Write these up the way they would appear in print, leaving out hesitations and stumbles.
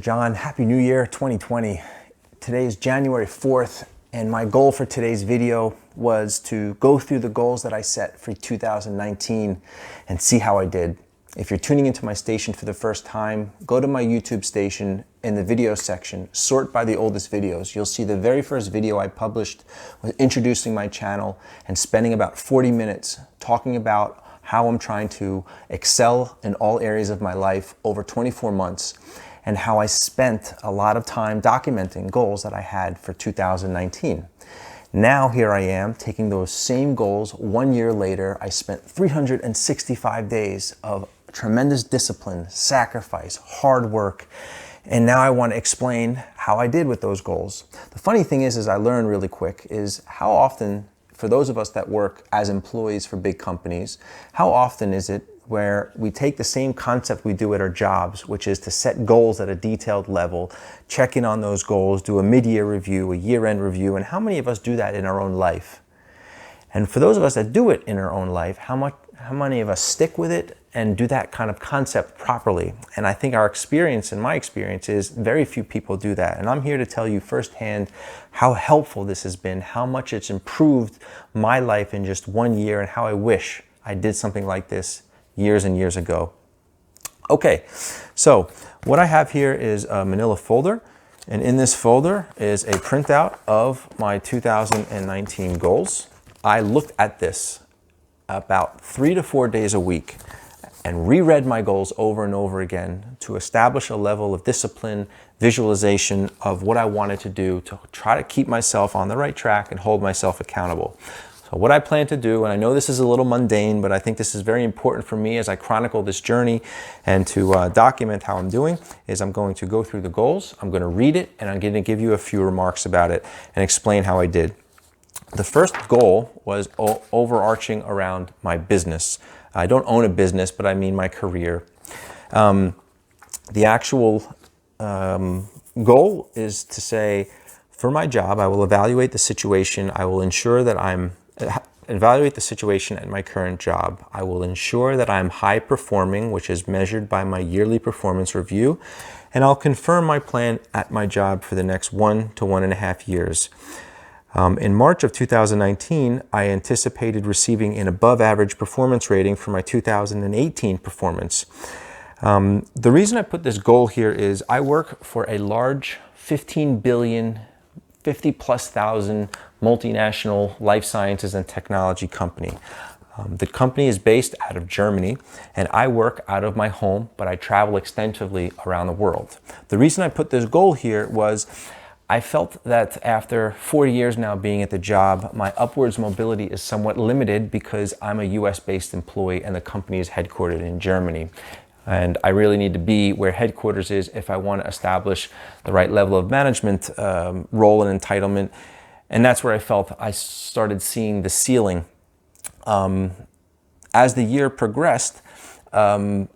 John, Happy New Year 2020. Today is January 4th, and my goal for today's video was to go through the goals that I set for 2019 and see how I did. If you're tuning into my station for the first time, go to my YouTube station in the video section, sort by the oldest videos. You'll see the very first video I published was introducing my channel and spending about 40 minutes talking about how I'm trying to excel in all areas of my life over 24 months and how I spent a lot of time documenting goals that I had for 2019. Now here I am taking those same goals 1 year later. I spent 365 days of tremendous discipline, sacrifice, hard work, and now I want to explain how I did with those goals. The funny thing is I learned really quick is how often, for those of us that work as employees for big companies, how often is it where we take the same concept we do at our jobs, which is to set goals at a detailed level, check in on those goals, do a mid-year review, a year-end review, and how many of us do that in our own life? And for those of us that do it in our own life, how many of us stick with it and do that kind of concept properly? And I think our experience, and my experience, is very few people do that. And I'm here to tell you firsthand how helpful this has been, how much it's improved my life in just 1 year, and how I wish I did something like this years and years ago. Okay, so what I have here is a manila folder, and in this folder is a printout of my 2019 goals. I looked at this about 3 to 4 days a week and reread my goals over and over again to establish a level of discipline, visualization of what I wanted to do to try to keep myself on the right track and hold myself accountable. So what I plan to do, and I know this is a little mundane, but I think this is very important for me as I chronicle this journey and to document how I'm doing, is I'm going to go through the goals, I'm going to read it, and I'm going to give you a few remarks about it and explain how I did. The first goal was overarching around my business. I don't own a business, but I mean my career. The actual goal is to say, for my job, I will evaluate the situation. I will ensure that evaluate the situation at my current job. I will ensure that I'm high performing, which is measured by my yearly performance review. And I'll confirm my plan at my job for the next 1 to 1.5 years. In March of 2019, I anticipated receiving an above average performance rating for my 2018 performance. The reason I put this goal here is I work for a large 15 billion, 50 plus thousand multinational life sciences and technology company. The company is based out of Germany, and I work out of my home, but I travel extensively around the world. The reason I put this goal here was I felt that after 4 years now being at the job, my upwards mobility is somewhat limited because I'm a US-based employee and the company is headquartered in Germany. And I really need to be where headquarters is if I want to establish the right level of management role and entitlement. And that's where I felt I started seeing the ceiling. As the year progressed, my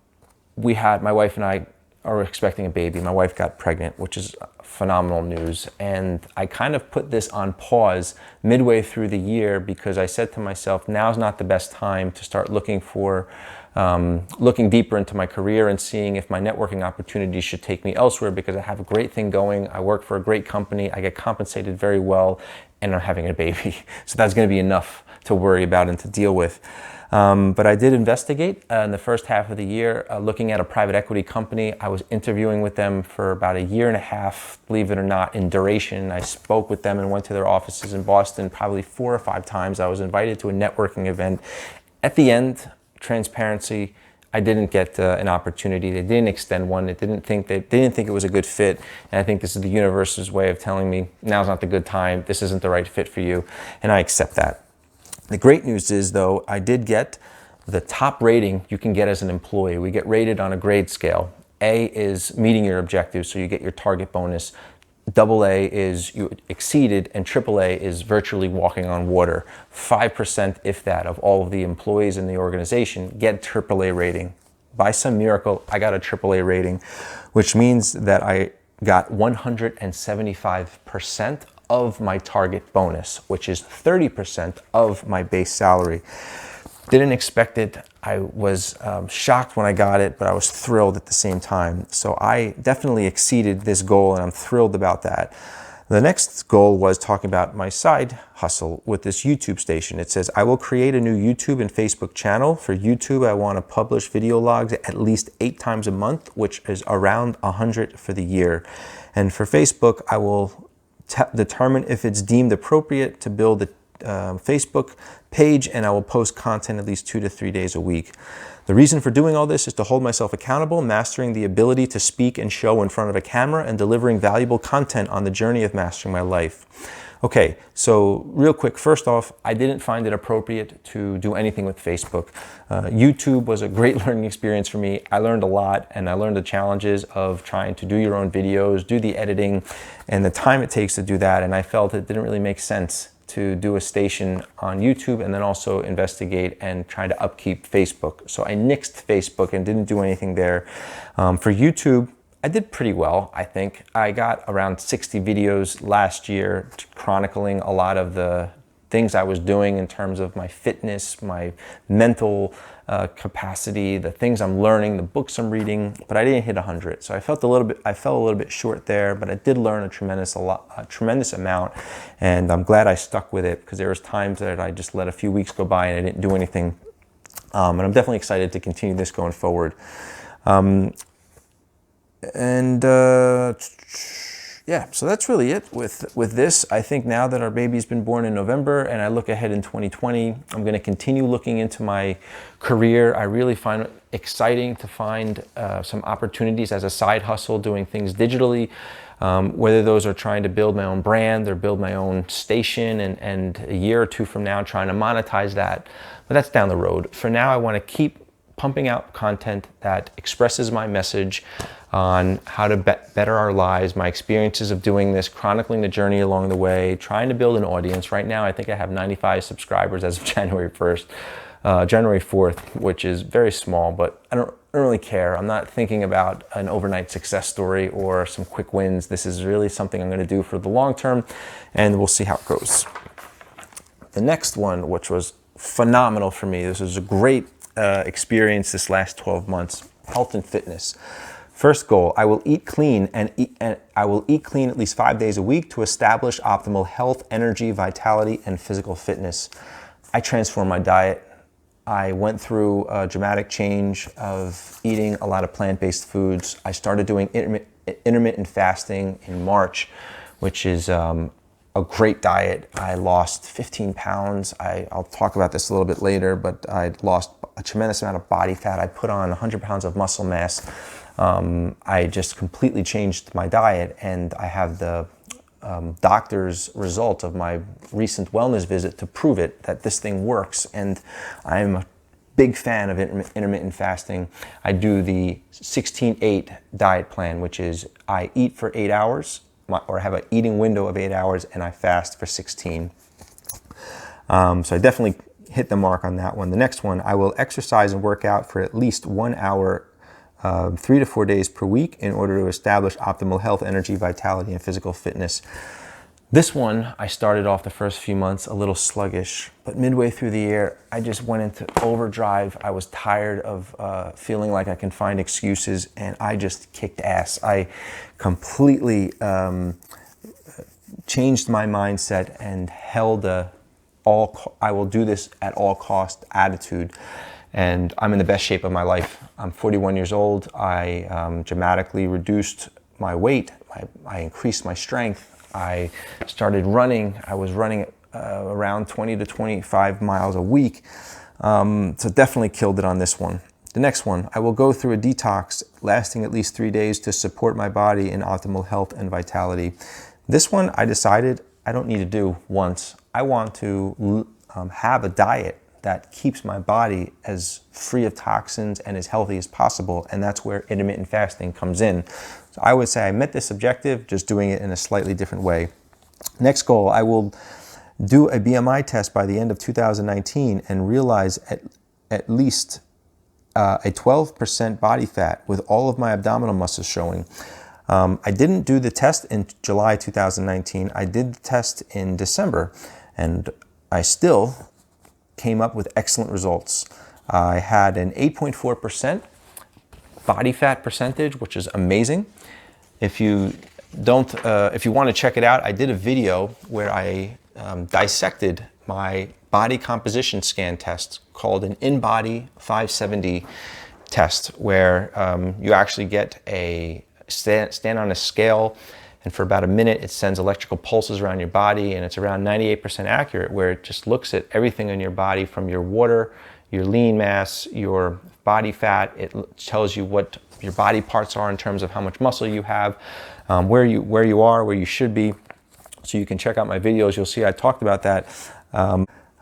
wife and I are expecting a baby. My wife got pregnant, which is phenomenal news. And I kind of put this on pause midway through the year because I said to myself, now's not the best time to start looking deeper into my career and seeing if my networking opportunities should take me elsewhere, because I have a great thing going. I work for a great company. I get compensated very well, and I'm having a baby. So that's going to be enough to worry about and to deal with. But I did investigate in the first half of the year, looking at a private equity company. I was interviewing with them for about 1.5 years, believe it or not, in duration. I spoke with them and went to their offices in Boston probably 4 or 5 times. I was invited to a networking event. At the end, transparency, I didn't get an opportunity. They didn't extend one. They didn't think it was a good fit. And I think this is the universe's way of telling me, now's not the good time. This isn't the right fit for you. And I accept that. The great news is, though, I did get the top rating you can get as an employee. We get rated on a grade scale. A is meeting your objectives, so you get your target bonus. AA is you exceeded, and AAA is virtually walking on water. 5%, if that, of all of the employees in the organization get AAA rating. By some miracle, I got a AAA rating, which means that I got 175% of my target bonus, which is 30% of my base salary. Didn't expect it. I was shocked when I got it, but I was thrilled at the same time. So I definitely exceeded this goal, and I'm thrilled about that. The next goal was talking about my side hustle with this YouTube station. It says, I will create a new YouTube and Facebook channel. For YouTube, I want to publish video logs at least 8 times a month, which is around 100 for the year. And for Facebook, I will determine if it's deemed appropriate to build a Facebook page, and I will post content at least 2 to 3 days a week. The reason for doing all this is to hold myself accountable, mastering the ability to speak and show in front of a camera, and delivering valuable content on the journey of mastering my life. Okay, so real quick, first off, I didn't find it appropriate to do anything with Facebook. YouTube was a great learning experience for me. I learned a lot, and I learned the challenges of trying to do your own videos, do the editing, and the time it takes to do that, and I felt it didn't really make sense to do a station on YouTube and then also investigate and try to upkeep Facebook. So I nixed Facebook and didn't do anything there. For YouTube, I did pretty well, I think. I got around 60 videos last year chronicling a lot of the things I was doing in terms of my fitness, my mental capacity, the things I'm learning, the books I'm reading, but I didn't hit 100. So I fell a little bit short there, but I did learn a tremendous amount, and I'm glad I stuck with it, because there was times that I just let a few weeks go by and I didn't do anything. And I'm definitely excited to continue this going forward. Yeah, so that's really it with this. I think now that our baby's been born in November and I look ahead in 2020, I'm going to continue looking into my career. I really find it exciting to find some opportunities as a side hustle, doing things digitally, whether those are trying to build my own brand or build my own station, and a year or two from now trying to monetize that. But that's down the road. For now, I want to keep pumping out content that expresses my message on how to better our lives, my experiences of doing this, chronicling the journey along the way, trying to build an audience. Right now, I think I have 95 subscribers as of January 4th, which is very small, but I don't really care. I'm not thinking about an overnight success story or some quick wins. This is really something I'm going to do for the long term, and we'll see how it goes. The next one, which was phenomenal for me, this was a great experience this last 12 months, health and fitness. First goal, I will eat clean and I will eat clean at least 5 days a week to establish optimal health, energy, vitality, and physical fitness. I transformed my diet. I went through a dramatic change of eating a lot of plant-based foods. I started doing intermittent fasting in March, which is a great diet. I lost 15 pounds. I'll talk about this a little bit later, but I lost a tremendous amount of body fat. I put on 100 pounds of muscle mass. I just completely changed my diet, and I have the doctor's result of my recent wellness visit to prove it, that this thing works. And I'm a big fan of intermittent fasting. I do the 16-8 diet plan, which is I eat for 8 hours, or have an eating window of 8 hours, and I fast for 16. So I definitely hit the mark on that one. The next one, I will exercise and work out for at least 1 hour 3 to 4 days per week in order to establish optimal health, energy, vitality, and physical fitness. This one, I started off the first few months a little sluggish, but midway through the year, I just went into overdrive. I was tired of feeling like I can find excuses, and I just kicked ass. I completely changed my mindset and held I will do this at all cost attitude. And I'm in the best shape of my life. I'm 41 years old. I dramatically reduced my weight. I increased my strength. I started running. I was running around 20 to 25 miles a week. So definitely killed it on this one. The next one, I will go through a detox lasting at least 3 days to support my body in optimal health and vitality. This one I decided I don't need to do once. I want to have a diet that keeps my body as free of toxins and as healthy as possible, and that's where intermittent fasting comes in. So I would say I met this objective, just doing it in a slightly different way. Next goal, I will do a BMI test by the end of 2019 and realize at least a 12% body fat with all of my abdominal muscles showing. I didn't do the test in July 2019. I did the test in December, and I still came up with excellent results. I had an 8.4% body fat percentage, which is amazing. If you want to check it out, I did a video where I dissected my body composition scan test called an in-body 570 test, where you actually get a stand on a scale, and for about a minute it sends electrical pulses around your body, and it's around 98% accurate, where it just looks at everything in your body, from your water, your lean mass, your body fat. It tells you what your body parts are in terms of how much muscle you have, where you are, where you should be. So you can check out my videos. You'll see I talked about that.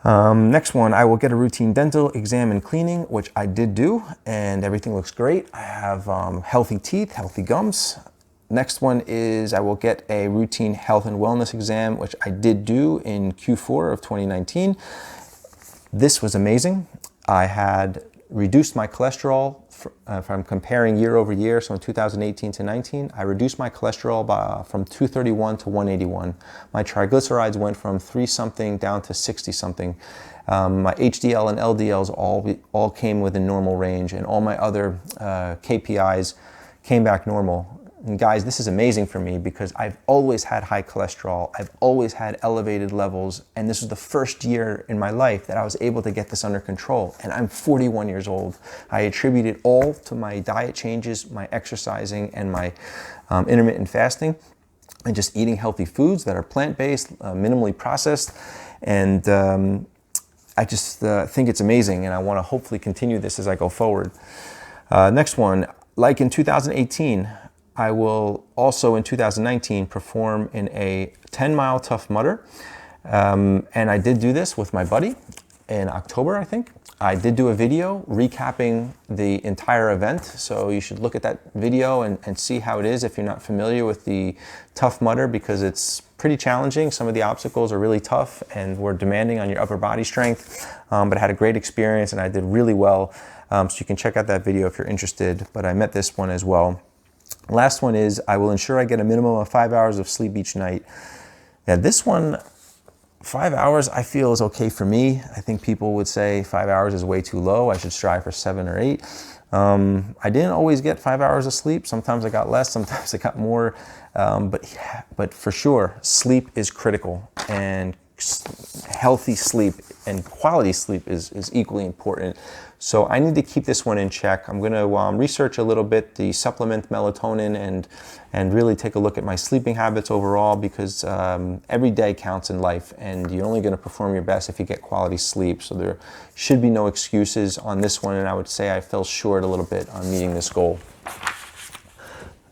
Next one, I will get a routine dental exam and cleaning, which I did do, and everything looks great. I have healthy teeth, healthy gums. Next one is I will get a routine health and wellness exam, which I did do in Q4 of 2019. This was amazing. I had reduced my cholesterol. If I'm comparing year over year, so in 2018 to 19, I reduced my cholesterol from 231 to 181. My triglycerides went from 3 something down to 60 something. My HDL and LDLs all came within normal range, and all my other KPIs came back normal. And guys, this is amazing for me because I've always had high cholesterol. I've always had elevated levels. And this was the first year in my life that I was able to get this under control. And I'm 41 years old. I attribute it all to my diet changes, my exercising, and my intermittent fasting, and just eating healthy foods that are plant-based, minimally processed. And I just think it's amazing. And I want to hopefully continue this as I go forward. Next one, like in 2018, I will also in 2019 perform in a 10-mile Tough Mudder. And I did do this with my buddy in October, I think. I did do a video recapping the entire event. So you should look at that video and see how it is if you're not familiar with the Tough Mudder, because it's pretty challenging. Some of the obstacles are really tough and were demanding on your upper body strength. But I had a great experience and I did really well. So you can check out that video if you're interested. But I met this one as well. Last one is I will ensure I get a minimum of 5 hours of sleep each night. Now this one, 5 hours I feel is okay for me. I think people would say 5 hours is way too low. I should strive for 7 or 8. I didn't always get 5 hours of sleep. Sometimes I got less, sometimes I got more. But for sure, sleep is critical, and healthy sleep and quality sleep is equally important. So I need to keep this one in check. I'm going to research a little bit the supplement melatonin and really take a look at my sleeping habits overall, because every day counts in life, and you're only going to perform your best if you get quality sleep. So there should be no excuses on this one, and I would say I fell short a little bit on meeting this goal.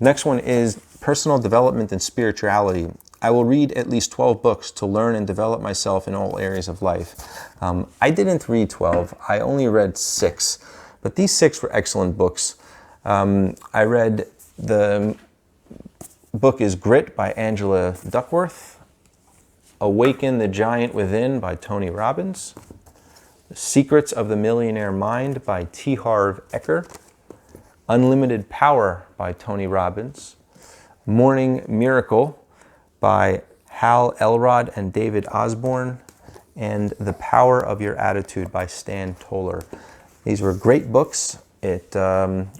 Next one is personal development and spirituality. I will read at least 12 books to learn and develop myself in all areas of life. I didn't read 12, I only read 6, but these 6 were excellent books. I read, the book is Grit by Angela Duckworth, Awaken the Giant Within by Tony Robbins, The Secrets of the Millionaire Mind by T. Harv Eker, Unlimited Power by Tony Robbins, Morning Miracle by Hal Elrod and David Osborne, and The Power of Your Attitude by Stan Toller. These were great books. It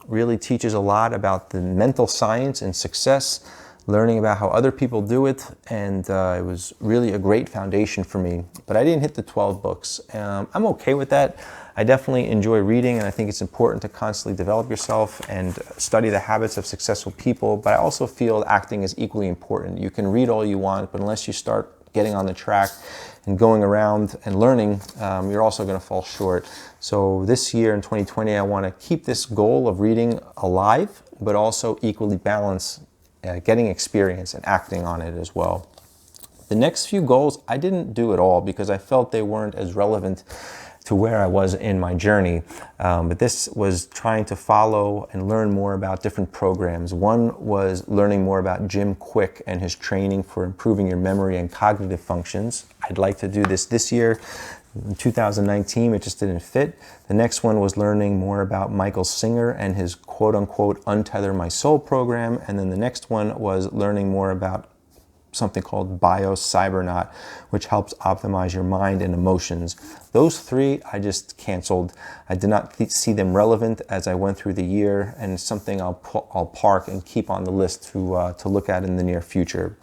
really teaches a lot about the mental science and success, learning about how other people do it, and it was really a great foundation for me. But I didn't hit the 12 books. I'm okay with that. I definitely enjoy reading, and I think it's important to constantly develop yourself and study the habits of successful people, but I also feel acting is equally important. You can read all you want, but unless you start getting on the track and going around and learning, you're also going to fall short. So this year in 2020, I want to keep this goal of reading alive, but also equally balance getting experience and acting on it as well. The next few goals I didn't do at all because I felt they weren't as relevant to where I was in my journey. But this was trying to follow and learn more about different programs. One was learning more about Jim Kwik and his training for improving your memory and cognitive functions. I'd like to do this year. In 2019, it just didn't fit. The next one was learning more about Michael Singer and his quote-unquote Untether My Soul program. And then the next one was learning more about something called Cybernaut, which helps optimize your mind and emotions. Those 3 I just canceled. I did not see them relevant as I went through the year, and it's something I'll park and keep on the list to look at in the near future.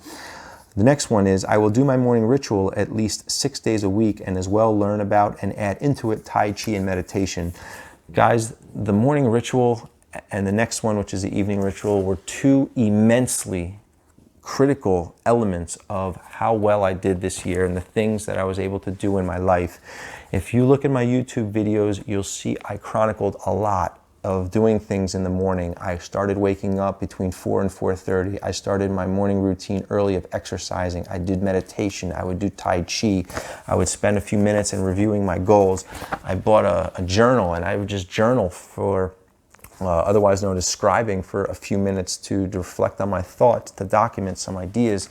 The next one is I will do my morning ritual at least 6 days a week, and as well learn about and add into it Tai Chi and meditation. Guys, the morning ritual and the next one, which is the evening ritual, were 2 immensely critical elements of how well I did this year and the things that I was able to do in my life. If you look at my YouTube videos, you'll see I chronicled a lot of doing things in the morning. I started waking up between 4 and 4:30. I started my morning routine early of exercising. I did meditation. I would do Tai Chi. I would spend a few minutes in reviewing my goals. I bought a journal, and I would just journal for otherwise known as scribing, for a few minutes to reflect on my thoughts, to document some ideas.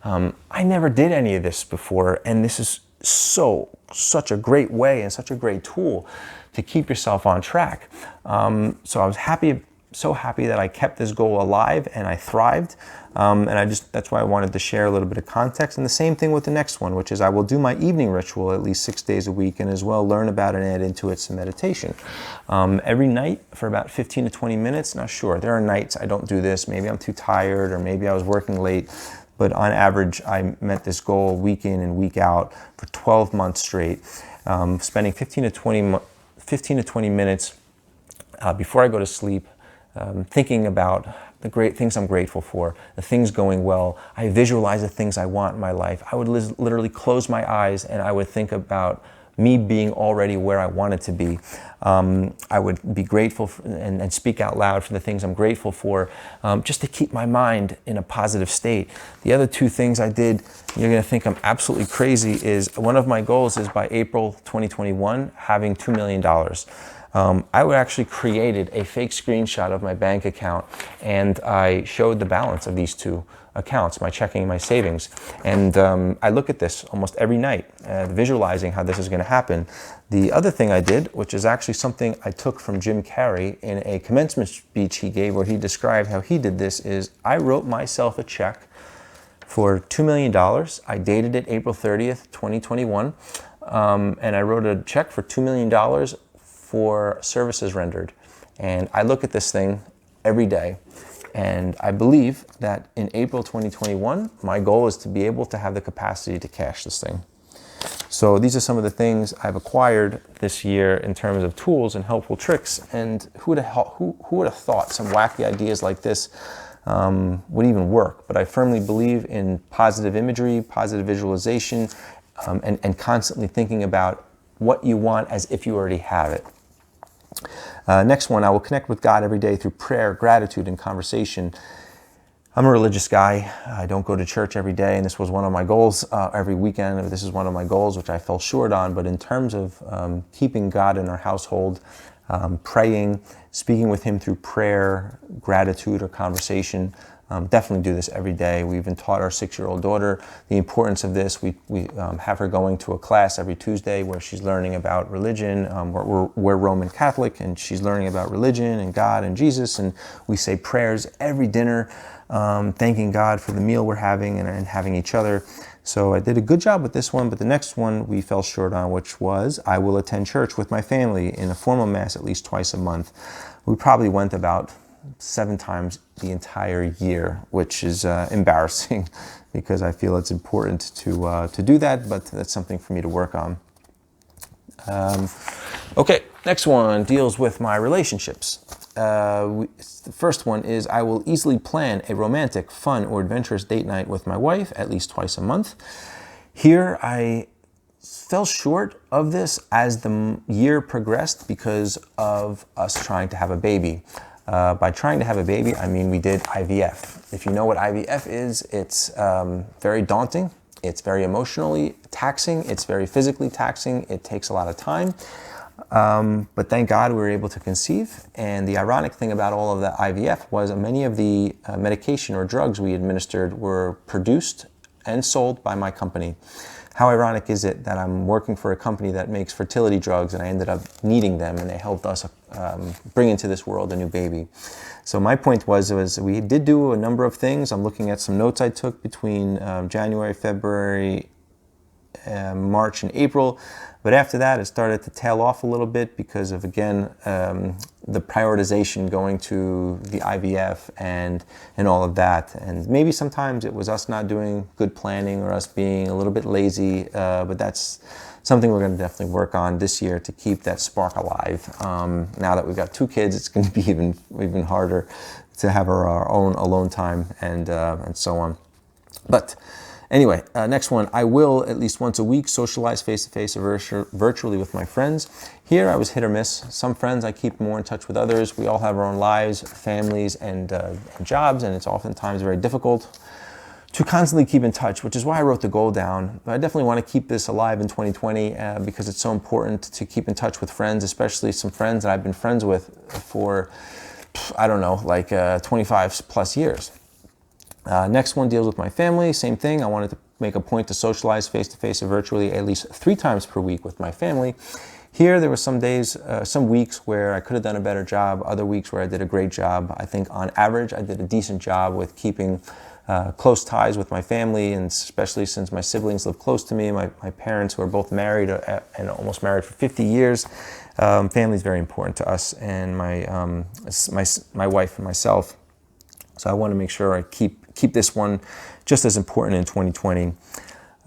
I never did any of this before, and this is such a great way and such a great tool to keep yourself on track. So I was so happy that I kept this goal alive and I thrived. And that's why I wanted to share a little bit of context. And the same thing with the next one, which is I will do my evening ritual at least 6 days a week, and as well learn about and add into it some meditation. Every night for about 15 to 20 minutes. Now sure, there are nights I don't do this. Maybe I'm too tired, or maybe I was working late. But on average, I met this goal week in and week out for 12 months straight, spending 15 to 20 minutes before I go to sleep, thinking about the great things I'm grateful for, the things going well. I visualize the things I want in my life. I would literally close my eyes and I would think about me being already where I wanted to be. I would be grateful and speak out loud for the things I'm grateful for, just to keep my mind in a positive state. The other 2 things I did, you're gonna think I'm absolutely crazy, is one of my goals is by April 2021, having $2 million. I actually created a fake screenshot of my bank account, and I showed the balance of these 2 accounts, my checking and my savings. And I look at this almost every night, visualizing how this is going to happen. The other thing I did, which is actually something I took from Jim Carrey in a commencement speech he gave where he described how he did this, is I wrote myself a check for $2 million. I dated it April 30th, 2021. And I wrote a check for $2 million for services rendered. And I look at this thing every day. And I believe that in April 2021, my goal is to be able to have the capacity to cash this thing. So these are some of the things I've acquired this year in terms of tools and helpful tricks. And who would have thought some wacky ideas like this would even work? But I firmly believe in positive imagery, positive visualization, and constantly thinking about what you want as if you already have it. Next one, I will connect with God every day through prayer, gratitude, and conversation. I'm a religious guy. I don't go to church every day, and this was one of my goals every weekend. This is one of my goals, which I fell short on. But in terms of keeping God in our household, praying, speaking with Him through prayer, gratitude, or conversation, definitely do this every day. We even taught our 6-year-old daughter the importance of this. We have her going to a class every Tuesday where she's learning about religion. We're Roman Catholic, and she's learning about religion and God and Jesus. And we say prayers every dinner, thanking God for the meal we're having and having each other. So I did a good job with this one, but the next one we fell short on, which was I will attend church with my family in a formal mass at least twice a month. We probably went about 7 times the entire year, which is embarrassing because I feel it's important to do that, but that's something for me to work on. Okay, next one deals with my relationships. The first one is I will easily plan a romantic, fun, or adventurous date night with my wife at least twice a month. Here I fell short of this as the year progressed because of us trying to have a baby. By trying to have a baby, I mean we did IVF. If you know what IVF is, it's very daunting. It's very emotionally taxing. It's very physically taxing. It takes a lot of time. But thank God we were able to conceive. And the ironic thing about all of the IVF was many of the medication or drugs we administered were produced and sold by my company. how ironic is it that I'm working for a company that makes fertility drugs and I ended up needing them and they helped us bring into this world a new baby. So my point was we did do a number of things. I'm looking at some notes I took between January, February, March and April. But after that, it started to tail off a little bit because of, again, the prioritization going to the IVF and all of that. And maybe sometimes it was us not doing good planning or us being a little bit lazy, but that's something we're going to definitely work on this year to keep that spark alive. Now that we've got 2 kids, it's going to be even harder to have our own alone time and so on. But anyway, next one, I will at least once a week socialize face-to-face or virtually with my friends. Here I was hit or miss. Some friends I keep more in touch with others. We all have our own lives, families, and jobs, and it's oftentimes very difficult to constantly keep in touch, which is why I wrote the goal down. But I definitely want to keep this alive in 2020 because it's so important to keep in touch with friends, especially some friends that I've been friends with for, I don't know, like 25 plus years. Next one deals with my family. Same thing. I wanted to make a point to socialize face-to-face or virtually at least 3 times per week with my family. Here, there were some days, some weeks where I could have done a better job, other weeks where I did a great job. I think on average, I did a decent job with keeping close ties with my family, and especially since my siblings live close to me, my parents who are both married and almost married for 50 years. Family is very important to us and my wife and myself. So I want to make sure I keep this one just as important in 2020.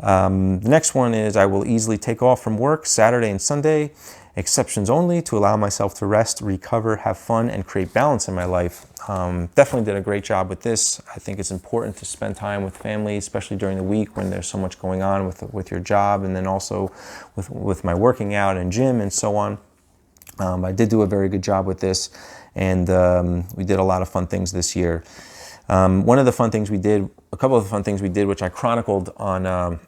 The next one is I will easily take off from work Saturday and Sunday, exceptions only, to allow myself to rest, recover, have fun, and create balance in my life. Definitely did a great job with this. I think it's important to spend time with family, especially during the week when there's so much going on with your job, and then also with my working out and gym and so on. I did do a very good job with this, and we did a lot of fun things this year. One of the fun things we did, a couple of the fun things we did, which I chronicled on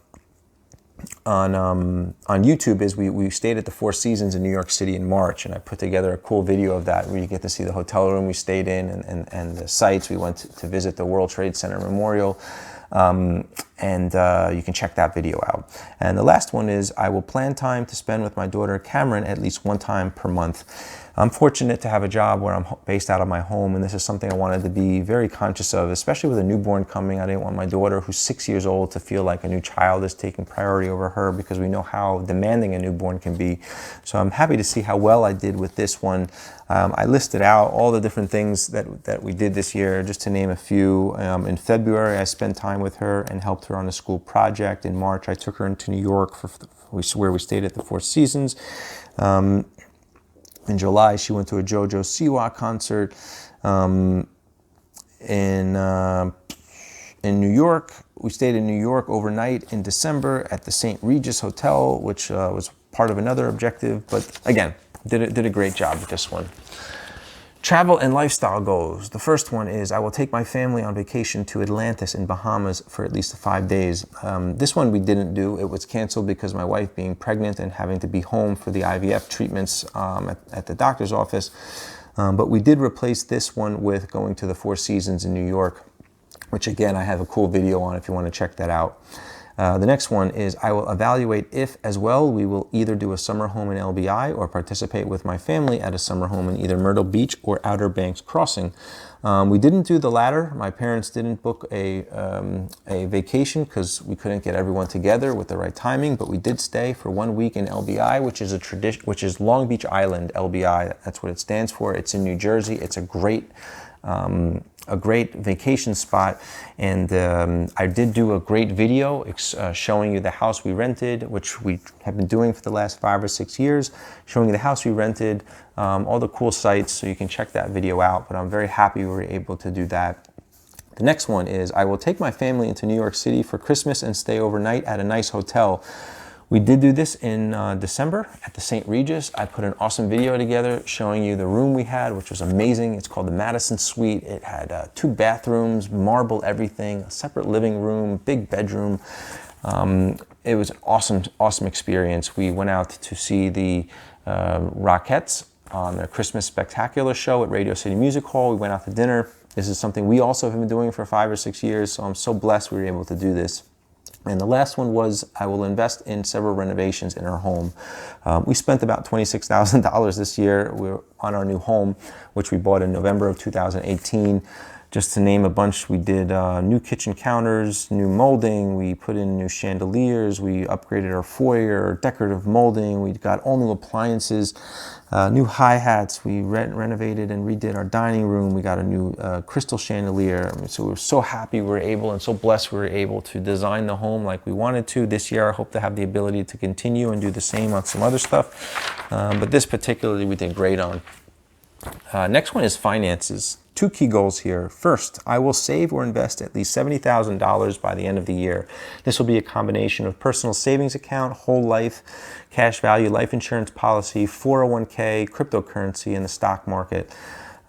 YouTube, is we stayed at the Four Seasons in New York City in March, and I put together a cool video of that where you get to see the hotel room we stayed in and the sites. We went to visit the World Trade Center Memorial, and you can check that video out. And the last one is I will plan time to spend with my daughter Cameron at least 1 time per month. I'm fortunate to have a job where I'm based out of my home, and this is something I wanted to be very conscious of, especially with a newborn coming. I didn't want my daughter, who's 6 years old, to feel like a new child is taking priority over her, because we know how demanding a newborn can be. So I'm happy to see how well I did with this one. I listed out all the different things that we did this year, just to name a few. In February, I spent time with her and helped her on a school project. In March, I took her into New York where we stayed at the Four Seasons. In July, she went to a JoJo Siwa concert. In New York, we stayed in New York overnight in December at the St. Regis Hotel, which was part of another objective. But again, did a great job with this one. Travel and lifestyle goals. The first one is I will take my family on vacation to Atlantis in Bahamas for at least 5 days. This one we didn't do. It was canceled because my wife being pregnant and having to be home for the IVF treatments at the doctor's office. But we did replace this one with going to the Four Seasons in New York, which again, I have a cool video on if you want to check that out. The next one is I will evaluate if, as well, we will either do a summer home in LBI or participate with my family at a summer home in either Myrtle Beach or Outer Banks Crossing. We didn't do the latter. My parents didn't book a vacation because we couldn't get everyone together with the right timing, but we did stay for 1 week in LBI, which is Long Beach Island, LBI. That's what it stands for. It's in New Jersey. It's a great vacation spot, and I did do a great video showing you the house we rented, which we have been doing for the last 5 or 6 years, showing you the house we rented, all the cool sites, so you can check that video out. But I'm very happy we were able to do that. The next one is I will take my family into New York City for Christmas and stay overnight at a nice hotel. We did do this in December at the St. Regis. I put an awesome video together showing you the room we had, which was amazing. It's called the Madison Suite. It had 2 bathrooms, marble everything, a separate living room, big bedroom. It was an awesome experience. We went out to see the Rockettes on their Christmas Spectacular show at Radio City Music Hall. We went out to dinner. This is something we also have been doing for 5 or 6 years, so I'm so blessed we were able to do this. And the last one was I will invest in several renovations in our home. We spent about $26,000 this year. We're on our new home, which we bought in November of 2018. Just to name a bunch, we did new kitchen counters, new molding, we put in new chandeliers, we upgraded our foyer, decorative molding, we got all new appliances, new hi-hats, we renovated and redid our dining room, we got a new crystal chandelier. I mean, so we were so happy we were able and so blessed we were able to design the home like we wanted to. This year I hope to have the ability to continue and do the same on some other stuff, but this particularly we did great on. Next one is finances. Two key goals here. First, I will save or invest at least $70,000 by the end of the year. This will be a combination of personal savings account, whole life, cash value, life insurance policy, 401k, cryptocurrency, and the stock market.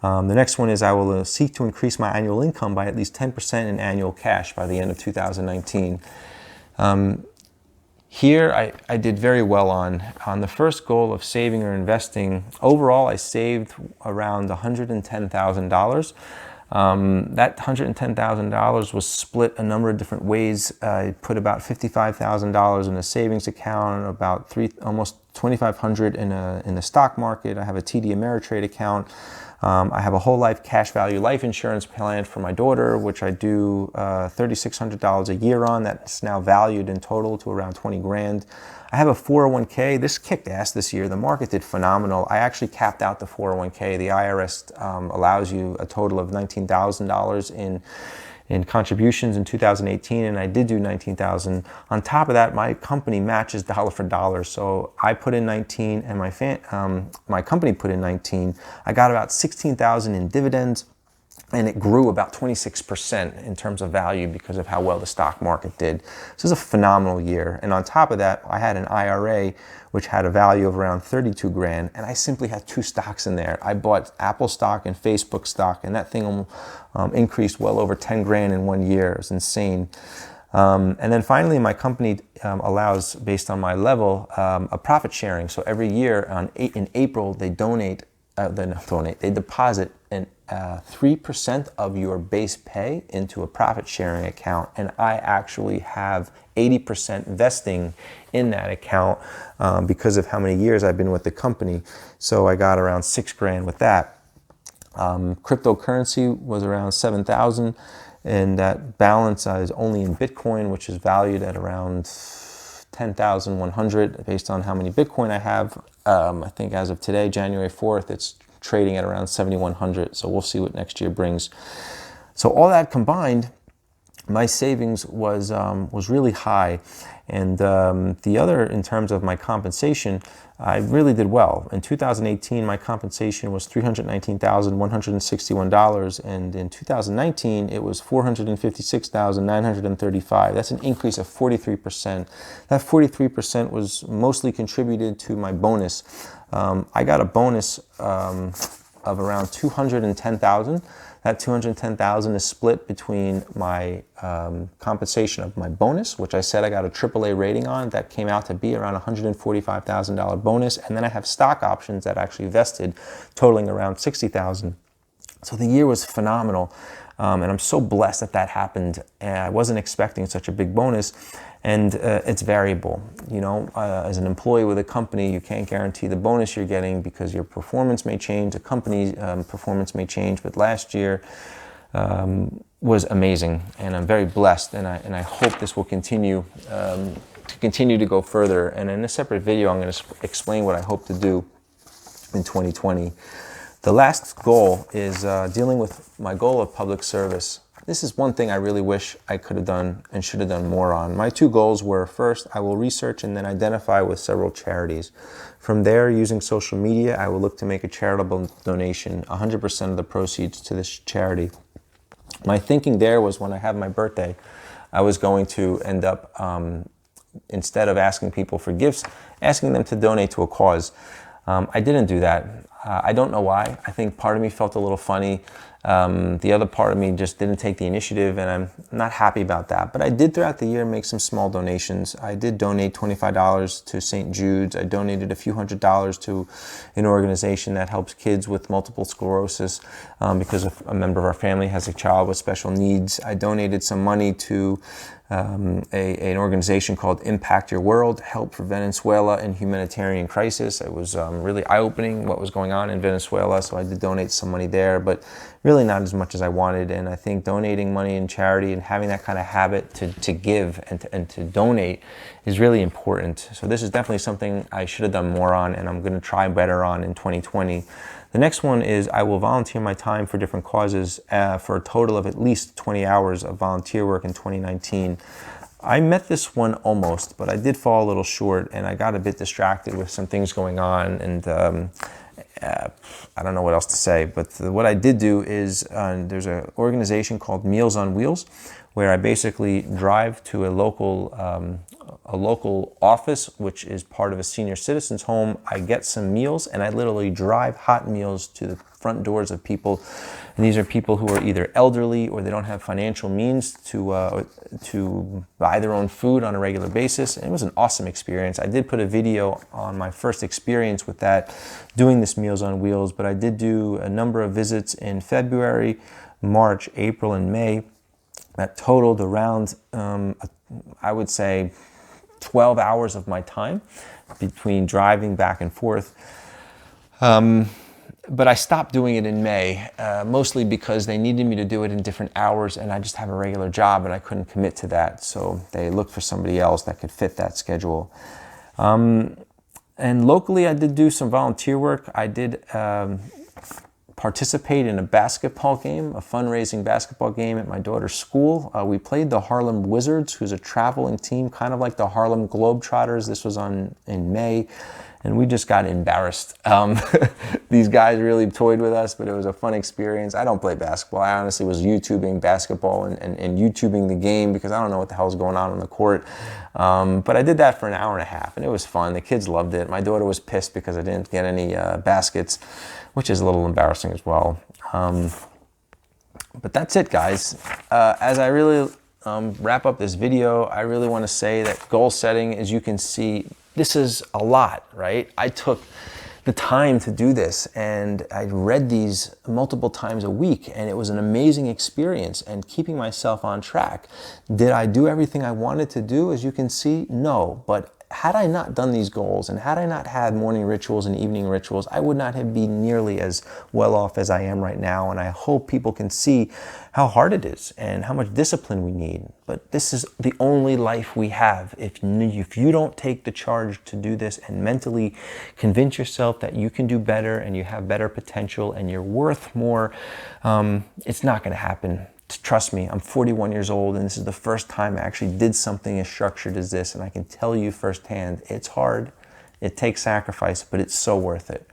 The next one is I will seek to increase my annual income by at least 10% in annual cash by the end of 2019. Here, I did very well on the first goal of saving or investing. Overall, I saved around $110,000. That $110,000 was split a number of different ways. I put about $55,000 in a savings account, about almost $2,500 in the stock market. I have a TD Ameritrade account. I have a whole life cash value life insurance plan for my daughter, which I do $3,600 a year on. That's now valued in total to around 20 grand. I have a 401k. This kicked ass this year. The market did phenomenal. I actually capped out the 401k. The IRS allows you a total of $19,000 in contributions in 2018, and I did do $19,000. On top of that, my company matches dollar for dollar. So I put in 19, and my company put in 19. I got about 16,000 in dividends, and it grew about 26% in terms of value because of how well the stock market did. This was a phenomenal year. And on top of that, I had an IRA which had a value of around 32 grand, and I simply had two stocks in there. I bought Apple stock and Facebook stock, and that thing increased well over 10 grand in 1 year. It was insane. And then finally, my company allows, based on my level, a profit sharing. So every year in April, they deposit 3% of your base pay into a profit sharing account, and I actually have 80% vesting in that account because of how many years I've been with the company. So I got around 6 grand with that. Cryptocurrency was around 7,000, and that balance is only in Bitcoin, which is valued at around 10,100 based on how many Bitcoin I have. I think as of today, January 4th, it's trading at around 7,100. So we'll see what next year brings. So all that combined, my savings was really high. And the other, in terms of my compensation, I really did well. In 2018, my compensation was $319,161, and in 2019, it was $456,935. That's an increase of 43%. That 43% was mostly contributed to my bonus. I got a bonus of around $210,000. That $210,000 is split between my compensation of my bonus, which I said I got a AAA rating on. That came out to be around $145,000 bonus. And then I have stock options that actually vested, totaling around $60,000. So the year was phenomenal. And I'm so blessed that that happened. I wasn't expecting such a big bonus. And it's variable. You know, as an employee with a company, you can't guarantee the bonus you're getting because your performance may change, the company's performance may change. But last year was amazing, and I'm very blessed, and I hope this will continue to go further. And in a separate video, I'm going to explain what I hope to do in 2020. The last goal is dealing with my goal of public service. This is one thing I really wish I could have done and should have done more on. My two goals were, first, I will research and then identify with several charities. From there, using social media, I will look to make a charitable donation, 100% of the proceeds to this charity. My thinking there was, when I have my birthday, I was going to end up, instead of asking people for gifts, asking them to donate to a cause. I didn't do that. I don't know why. I think part of me felt a little funny. The other part of me just didn't take the initiative, and I'm not happy about that. But I did throughout the year make some small donations. I did donate $25 to St. Jude's. I donated a few $100s to an organization that helps kids with multiple sclerosis because a member of our family has a child with special needs. I donated some money to an organization called Impact Your World, help for Venezuela in humanitarian crisis. It was really eye-opening what was going on in Venezuela, so I did donate some money there, but really not as much as I wanted. And I think donating money in charity and having that kind of habit to give and to donate is really important. So this is definitely something I should have done more on, and I'm going to try better on in 2020. The next one is I will volunteer my time for different causes for a total of at least 20 hours of volunteer work in 2019. I met this one almost, but I did fall a little short, and I got a bit distracted with some things going on, and I don't know what else to say. But what I did do is there's an organization called Meals on Wheels, where I basically drive to a local office, which is part of a senior citizen's home. I get some meals, and I literally drive hot meals to the front doors of people. And these are people who are either elderly or they don't have financial means to buy their own food on a regular basis. And it was an awesome experience. I did put a video on my first experience with that, doing this Meals on Wheels, but I did do a number of visits in February, March, April, and May that totaled around, I would say, 12 hours of my time between driving back and forth. But I stopped doing it in May, mostly because they needed me to do it in different hours, and I just have a regular job and I couldn't commit to that. So they looked for somebody else that could fit that schedule. And locally, I did do some volunteer work. I did participate in a basketball game, a fundraising basketball game at my daughter's school. We played the Harlem Wizards, who's a traveling team, kind of like the Harlem Globetrotters. This was in May, and we just got embarrassed. These guys really toyed with us, but it was a fun experience. I don't play basketball. I honestly was YouTubing basketball and YouTubing the game because I don't know what the hell's going on the court. But I did that for an hour and a half, and it was fun. The kids loved it. My daughter was pissed because I didn't get any baskets, which is a little embarrassing as well. But that's it, guys. As I really wrap up this video, I really want to say that goal setting, as you can see, this is a lot, right? I took the time to do this, and I read these multiple times a week, and it was an amazing experience and keeping myself on track. Did I do everything I wanted to do? As you can see, no. But had I not done these goals, and had I not had morning rituals and evening rituals, I would not have been nearly as well off as I am right now. And I hope people can see how hard it is and how much discipline we need. But this is the only life we have. If you don't take the charge to do this and mentally convince yourself that you can do better and you have better potential and you're worth more, it's not going to happen. Trust me, I'm 41 years old, and this is the first time I actually did something as structured as this, and I can tell you firsthand, it's hard, it takes sacrifice, but it's so worth it.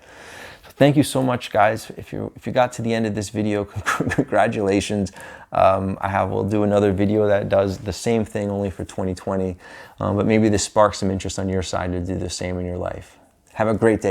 So thank you so much, guys. If you got to the end of this video, congratulations. We'll do another video that does the same thing, only for 2020, but maybe this sparks some interest on your side to do the same in your life. Have a great day, guys.